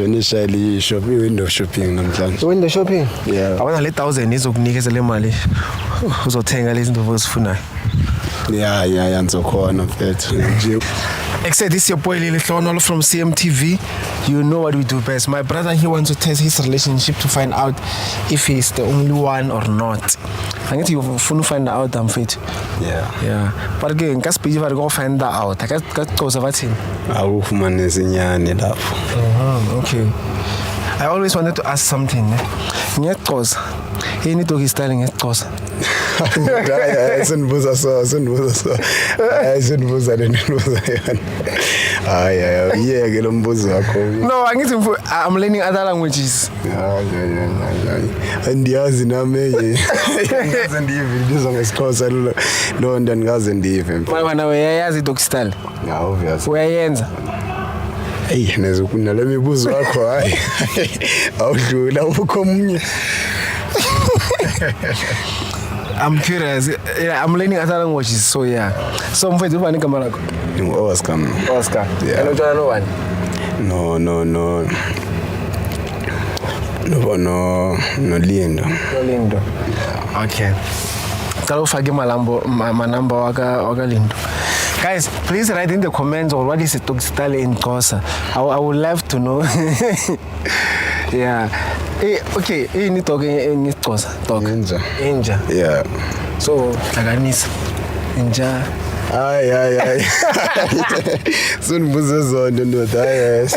initially window shopping namhlanje. Window shopping? Yeah. Abana le 1,000 izokunikeza le mali uzothenga lezi zinto ozifunayo. Yeah, ngizokhona mfethu nje. Except this is your boy Lily Hlonolo from CMTV. You know what we do best. My brother, he wants to test his relationship to find out if he's the only one or not. I need to find out, I'm fit. Yeah. But again, can't speak if I go find that out. I can't go over it. Awufumane izinyane lapho. Okay. I always wanted to ask something. Ngiyaqoza. Yini doggy style ngiyaqoza. Senibuza ke lo mbuzo wakho. No, I'm learning other languages. Andiyazi nami ngaze ndive ndizo ngesikhosa lo nto ndingaze ndive. Mara uyayazi doggy style? Yeah, obviously. Uyayenza? Hey, nale mibuzo yakho hayi. Awudlula ubukho omunye. I'm curious. I'm learning other languages, so yeah. So mfethu ubani igama lakho? Oscar. Oscar. Yeah. And utshana no one? No Lindo. Lindo. Okay. Cala ufake manamba waka Lindo. Guys, please write in the comments or what is a dog style in Xhosa. I would love to know. Yeah. Okay, ini dog in Xhosa. Dog. Inja. Yeah. So, Taganisa. Inja. Ay. Senibuza zonke ndoda. Hayi.